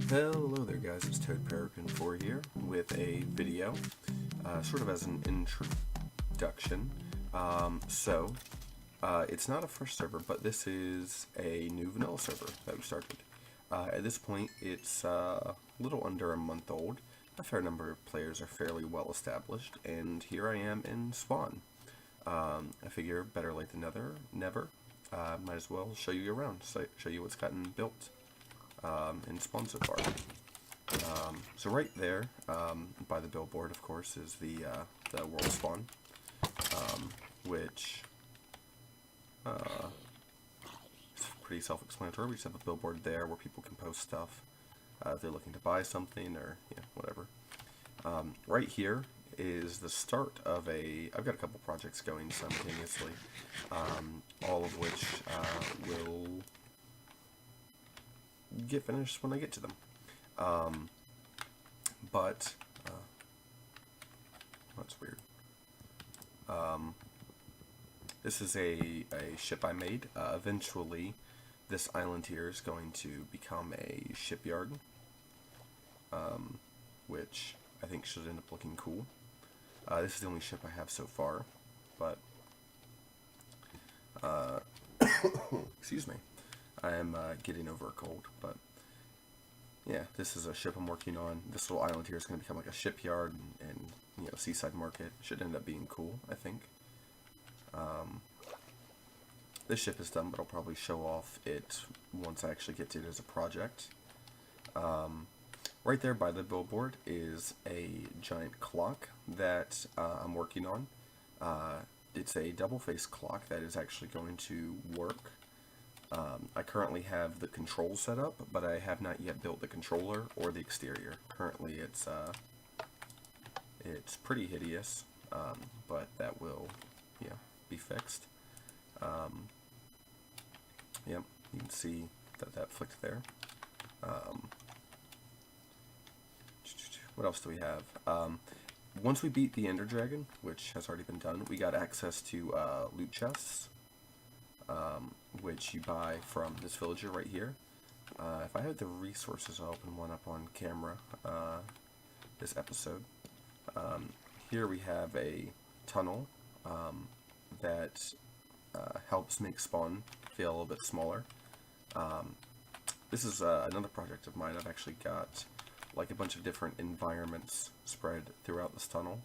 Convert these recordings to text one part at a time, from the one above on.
Hello there guys, it's Toad Paragon 4 here with a video, sort of as an introduction. It's not a fresh server, but this is a new vanilla server that we started. At this point, it's a little under a month old. A fair number of players are fairly well established, and here I am in spawn. I figure better late than never. Might as well show you around, show you what's gotten built in spawn so far. So right there, by the billboard, of course, is the world spawn, which is pretty self-explanatory. We just have a billboard there where people can post stuff if they're looking to buy something or whatever. Right here is the start of I've got a couple projects going simultaneously, all of which will get finished when I get to them. That's weird. This is a ship I made. Eventually, this island here is going to become a shipyard, which I think should end up looking cool. This is the only ship I have so far, but excuse me. I am getting over a cold, but yeah, this is a ship I'm working on. This little island here is going to become like a shipyard and seaside market. Should end up being cool, I think. This ship is done, but I'll probably show off it once I actually get to it as a project. Right there by the billboard is a giant clock that I'm working on. It's a double-faced clock that is actually going to work. I currently have the controls set up, but I have not yet built the controller or the exterior. Currently, it's pretty hideous, but that will, be fixed. Yep, you can see that flicked there. What else do we have? Once we beat the Ender Dragon, which has already been done, we got access to loot chests, which you buy from this villager right here. If I had the resources, I'll open one up on camera this episode. Here we have a tunnel that helps make spawn feel a little bit smaller. This is another project of mine. I've actually got like a bunch of different environments spread throughout this tunnel,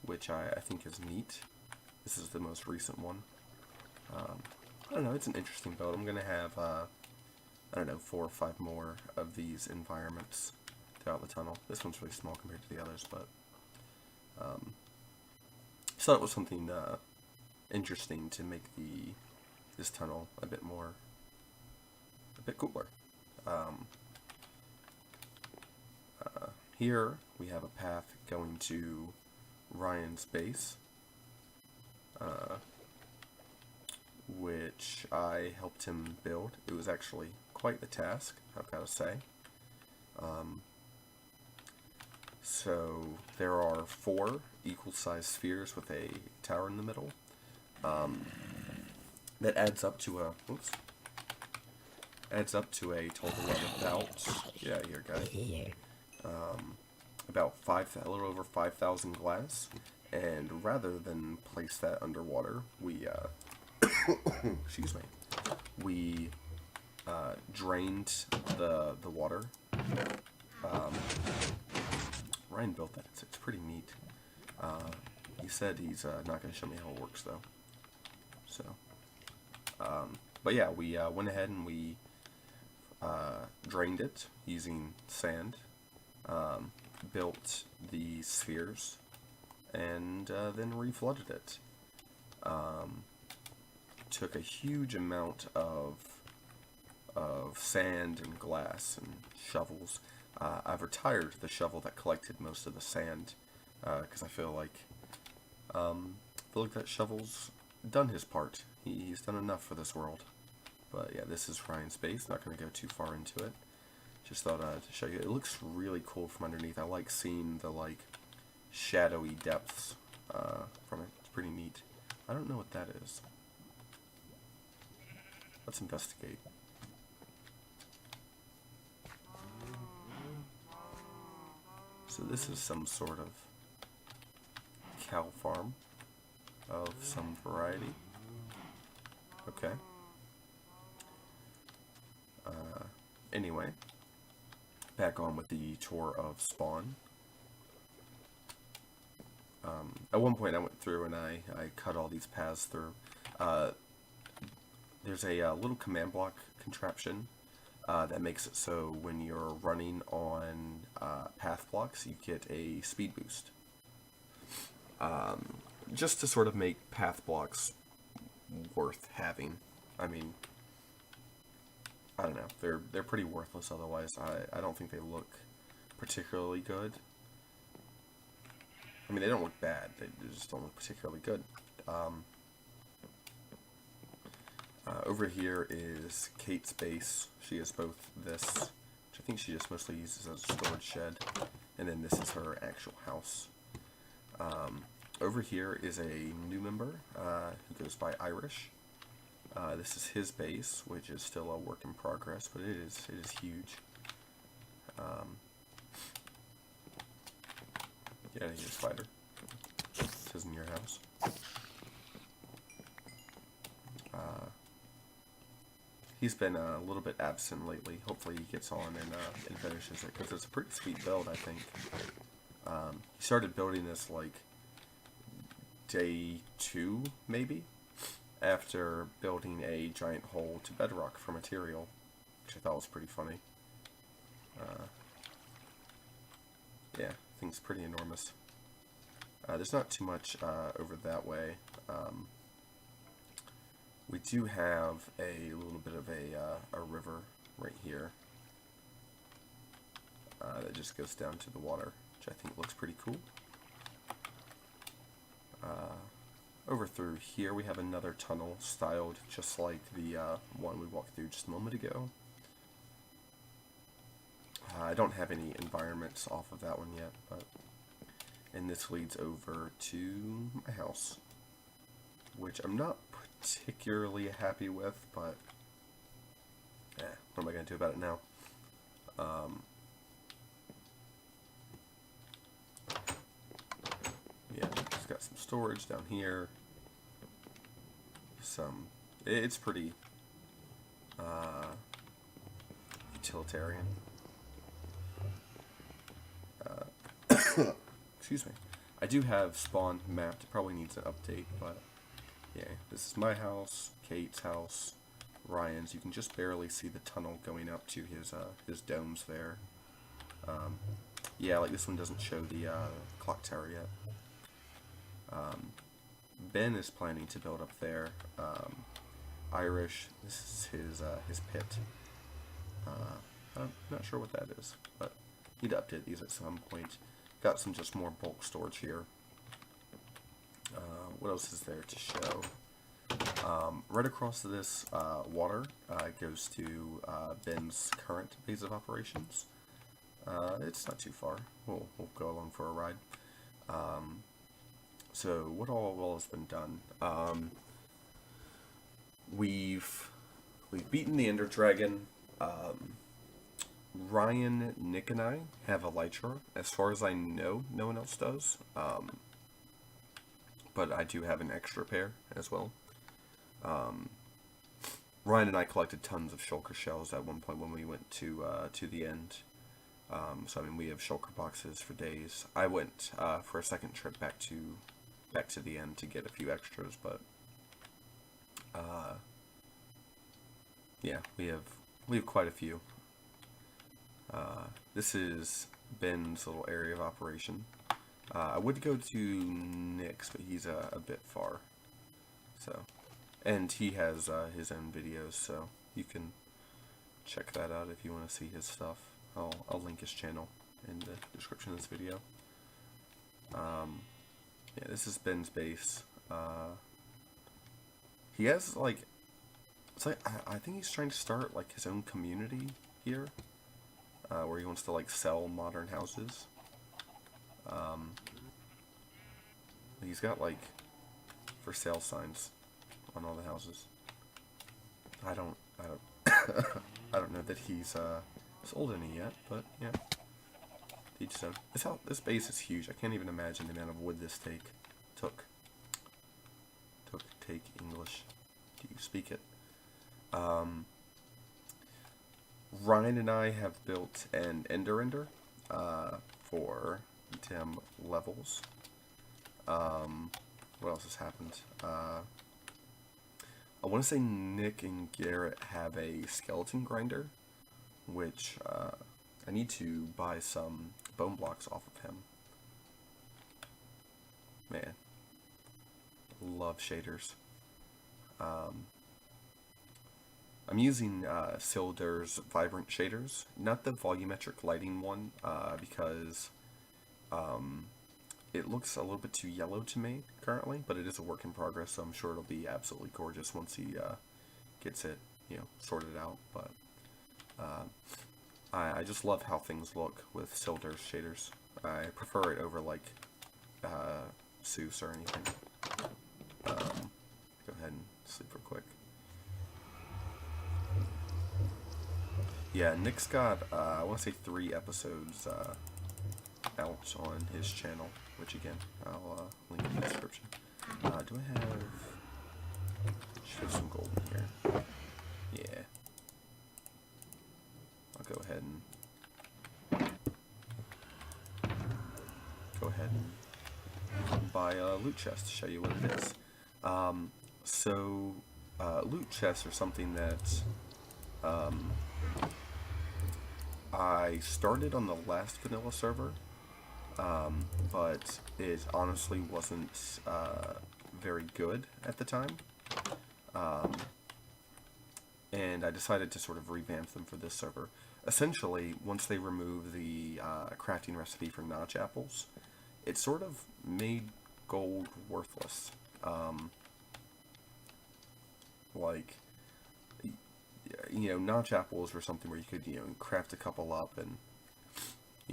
which I think is neat. This is the most recent one. I don't know, it's an interesting build. I'm going to have, I don't know, 4 or 5 more of these environments throughout the tunnel. This one's really small compared to the others, but so that was something interesting to make this tunnel a bit cooler. Here we have a path going to Ryan's base, which I helped him build. It was actually quite the task, I've got to say. So there are 4 equal-sized spheres with a tower in the middle. That adds up to a total of about a little over 5,000 glass. And rather than place that underwater, we excuse me, we drained the water. Ryan built that. It's pretty neat. He said he's not going to show me how it works though. So, but yeah, we went ahead and we drained it using sand, built the spheres, and then reflooded it. Took a huge amount of sand and glass and shovels. I've retired the shovel that collected most of the sand because I feel like that shovel's done his part. He's done enough for this world. But yeah, this is Ryan's base. Not going to go too far into it. Just thought to show you. It looks really cool from underneath. I like seeing the shadowy depths from it. It's pretty neat. I don't know what that is. Let's investigate. So this is some sort of cow farm of some variety. Okay. Anyway, back on with the tour of spawn. At one point I went through and I cut all these paths through. There's a little command block contraption that makes it so when you're running on path blocks, you get a speed boost. Just to sort of make path blocks worth having. I mean, I don't know. They're pretty worthless otherwise. I don't think they look particularly good. I mean, they don't look bad. They just don't look particularly good. Over here is Kate's base. She has both this, which I think she just mostly uses as a storage shed, and then this is her actual house. Over here is a new member who goes by Irish. This is his base, which is still a work in progress, but it is huge. Get out of here, spider. This isn't your house. He's been a little bit absent lately. Hopefully he gets on and finishes it, because it's a pretty sweet build, I think. He started building this like day 2, maybe, after building a giant hole to bedrock for material, which I thought was pretty funny. Yeah, thing's pretty enormous. There's not too much over that way. We do have a little bit of a river right here that just goes down to the water, which I think looks pretty cool. Over through here we have another tunnel styled just like the one we walked through just a moment ago. I don't have any environments off of that one yet, and this leads over to my house, which I'm not particularly happy with, but what am I going to do about it now? Yeah, it's got some storage down here. It's pretty utilitarian. Excuse me. I do have spawn mapped. It probably needs an update, but yeah, this is my house, Kate's house, Ryan's. You can just barely see the tunnel going up to his domes there. Yeah, like this one doesn't show the clock tower yet. Ben is planning to build up there. Irish, this is his pit. I'm not sure what that is, but need to update these at some point. Got some just more bulk storage here. What else is there to show? Right across this water goes to Ben's current base of operations. It's not too far. We'll go along for a ride. So what all has been done? We've beaten the Ender Dragon. Ryan, Nick, and I have Elytra. As far as I know, no one else does. But I do have an extra pair as well. Ryan and I collected tons of shulker shells at one point when we went to the end. So I mean, we have shulker boxes for days. I went for a second trip back to the end to get a few extras, but yeah, we have quite a few. This is Ben's little area of operation. I would go to Nick's, but he's a bit far. So, and he has his own videos, so you can check that out if you want to see his stuff. I'll link his channel in the description of this video. Yeah, this is Ben's base. He has like, it's like I think he's trying to start like his own community here, where he wants to like sell modern houses. He's got like for sale signs on all the houses. I don't I don't know that he's sold any yet, but yeah. Peach Stone. This base is huge. I can't even imagine the amount of wood this took. Take English. Do you speak it? Ryan and I have built an Ender for dim levels. What else has happened? I want to say Nick and Garrett have a skeleton grinder, which I need to buy some bone blocks off of him. Man, love shaders. I'm using Silder's Vibrant Shaders, not the volumetric lighting one, because it looks a little bit too yellow to me currently, but it is a work in progress, so I'm sure it'll be absolutely gorgeous once he gets it, sorted out. But I just love how things look with Silder's shaders. I prefer it over like Seuss or anything. Go ahead and sleep real quick. Yeah, Nick's got, I want to say 3 episodes out on his channel, which again, I'll link in the description. Do I have, should have some gold in here. Yeah. I'll go ahead and buy a loot chest to show you what it is. Loot chests are something that I started on the last vanilla server, but it honestly wasn't very good at the time, and I decided to sort of revamp them for this server. Essentially, once they remove the crafting recipe for notch apples, it sort of made gold worthless. Notch apples were something where you could, craft a couple up and,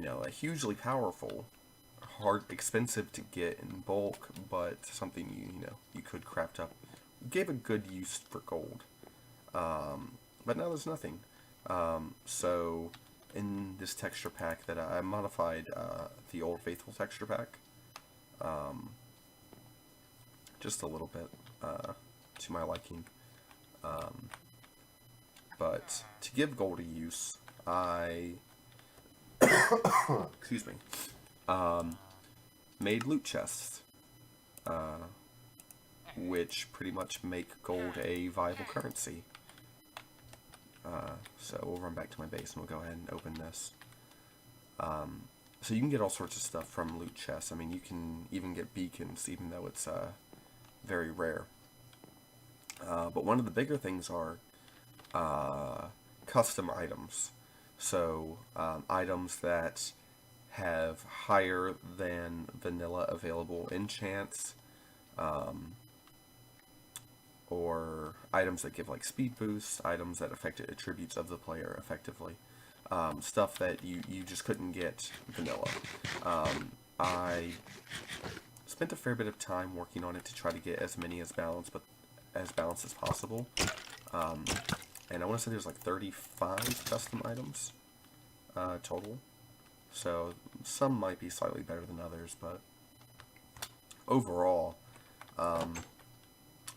a hugely powerful, expensive to get in bulk, but something you could craft up. Gave a good use for gold. But now there's nothing. So in this texture pack that I modified the Old Faithful texture pack, just a little bit to my liking. But to give gold a use, I excuse me, made loot chests, which pretty much make gold a viable currency. So we'll run back to my base and we'll go ahead and open this. So you can get all sorts of stuff from loot chests. I mean, you can even get beacons, even though it's very rare. But one of the bigger things are custom items. So items that have higher than vanilla available enchants, or items that give like speed boosts, items that affect attributes of the player effectively. Stuff that you just couldn't get vanilla. I spent a fair bit of time working on it to try to get as many as balanced as possible. And I want to say there's like 35 custom items total. So some might be slightly better than others, but overall, I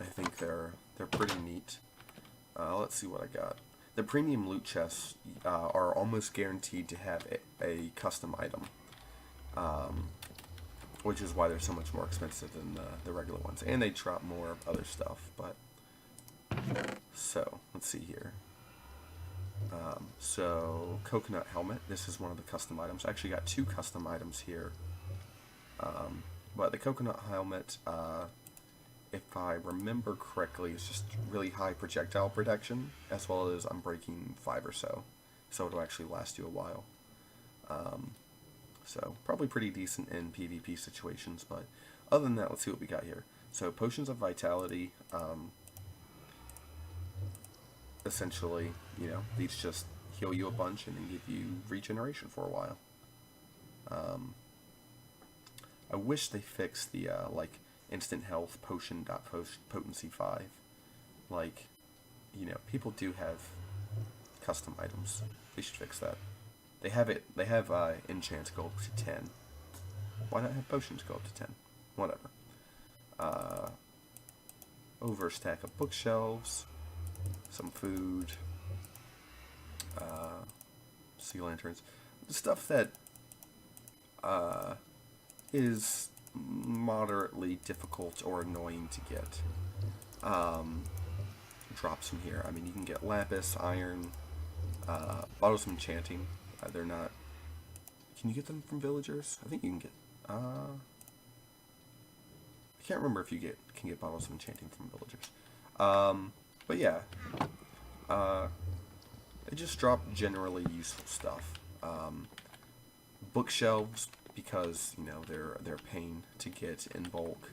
think they're pretty neat. Let's see what I got. The premium loot chests are almost guaranteed to have a custom item, which is why they're so much more expensive than the regular ones, and they drop more other stuff. But so let's see here. So coconut helmet. This is one of the custom items. I actually got 2 custom items here. But the coconut helmet, if I remember correctly, is just really high projectile protection, as well as unbreaking 5 or so. So it'll actually last you a while. So probably pretty decent in PvP situations, but other than that, let's see what we got here. So potions of vitality, essentially, these just heal you a bunch and then give you regeneration for a while. I wish they fixed the, instant health potion potency 5. People do have custom items. They should fix that. They have enchants go up to 10. Why not have potions go up to 10? Whatever. Over a stack of bookshelves, some food, sea lanterns, stuff that is moderately difficult or annoying to get. Drops from here. I mean, you can get lapis, iron, bottles of enchanting. They're not. Can you get them from villagers? I think you can get. I can't remember if you can get bottles of enchanting from villagers. But yeah, they just drop generally useful stuff. Bookshelves, because they're a pain to get in bulk.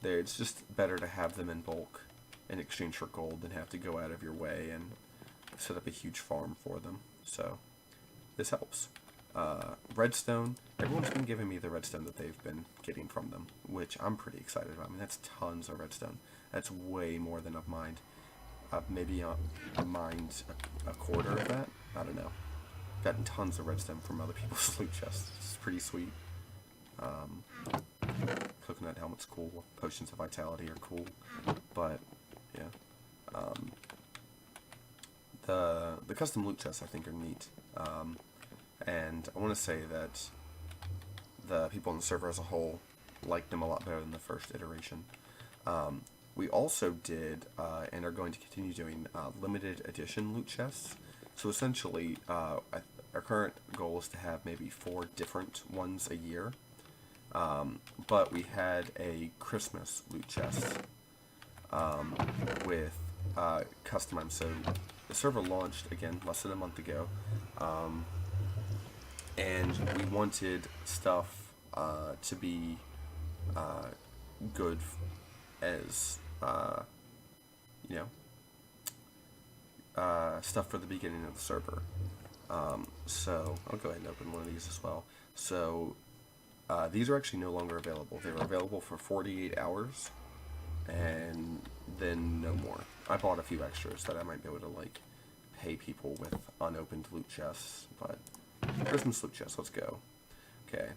It's just better to have them in bulk in exchange for gold than have to go out of your way and set up a huge farm for them. So this helps. Redstone. Everyone's been giving me the redstone that they've been getting from them, which I'm pretty excited about. I mean, that's tons of redstone. That's way more than I've mined. I've maybe mined a quarter of that. I don't know. Gotten tons of redstone from other people's loot chests. It's pretty sweet. Coconut helmet's cool. Potions of vitality are cool. But yeah, the custom loot chests I think are neat. And I want to say that the people on the server as a whole liked them a lot better than the first iteration. We also did, and are going to continue doing, limited edition loot chests. So essentially, our current goal is to have maybe 4 different ones a year. But we had a Christmas loot chest with custom items. So the server launched, again, less than a month ago. And we wanted stuff to be good as, stuff for the beginning of the server. So I'll go ahead and open one of these as well. So these are actually no longer available. They were available for 48 hours, and then no more. I bought a few extras that I might be able to, pay people with unopened loot chests, but Christmas loot chest, let's go. Okay,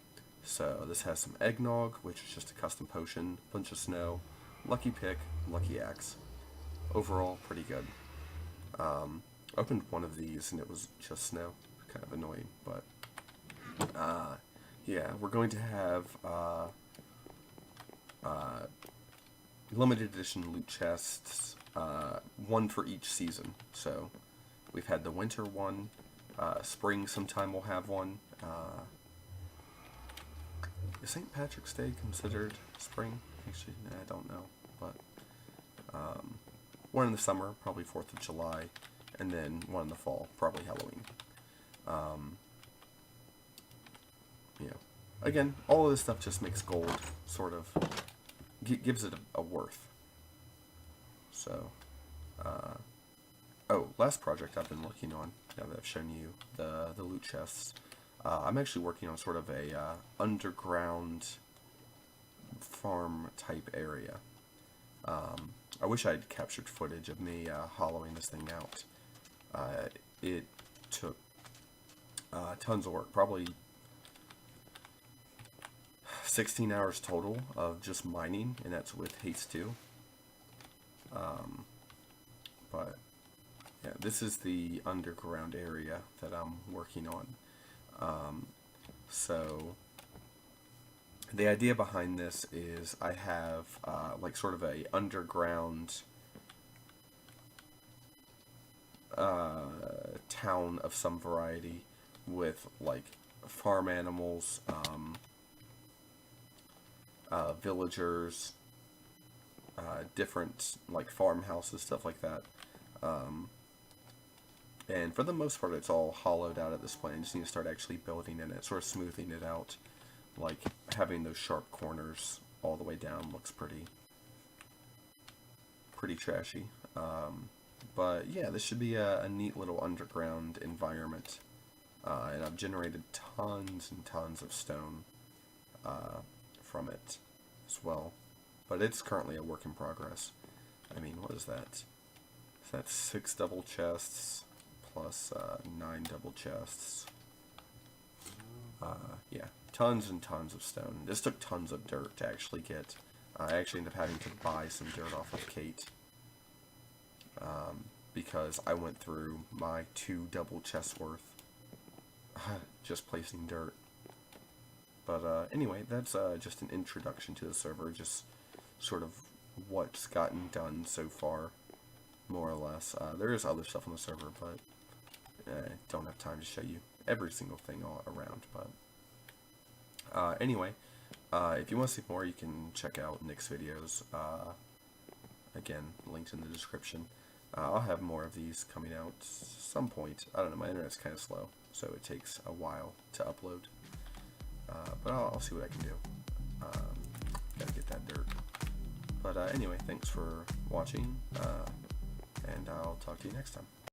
so this has some eggnog, which is just a custom potion, bunch of snow, lucky pick, lucky axe. Overall, pretty good. Opened one of these and it was just snow, kind of annoying, but yeah, we're going to have limited edition loot chests, one for each season. So we've had the winter one. Spring sometime we'll have one. Is St. Patrick's Day considered spring? Actually, I don't know. But one in the summer, probably 4th of July, and then one in the fall, probably Halloween. Again, all of this stuff just makes gold sort of gives it a worth. So, last project I've been working on, now that I've shown you the loot chests, I'm actually working on sort of a underground farm type area. I wish I'd captured footage of me hollowing this thing out. It took tons of work, probably 16 hours total of just mining, and that's with haste 2. But yeah, this is the underground area that I'm working on. So the idea behind this is I have sort of a underground town of some variety with farm animals, villagers, different farmhouses, stuff like that. And for the most part, it's all hollowed out at this point. I just need to start actually building in it, sort of smoothing it out. Having those sharp corners all the way down looks pretty trashy. But yeah, this should be a neat little underground environment. And I've generated tons and tons of stone from it as well. But it's currently a work in progress. I mean, what is that? Is that 6 double chests plus 9 double chests. Yeah, tons and tons of stone. This took tons of dirt to actually get. I actually ended up having to buy some dirt off of Kate. Because I went through my 2 double chests worth just placing dirt. But anyway, that's just an introduction to the server, just sort of what's gotten done so far, more or less. There is other stuff on the server, but I don't have time to show you every single thing all around. But anyway, if you want to see more, you can check out Nick's videos. Again, linked in the description. I'll have more of these coming out some point. I don't know, my internet's kind of slow, so it takes a while to upload. But I'll see what I can do. Gotta get that dirt. But anyway, thanks for watching, and I'll talk to you next time.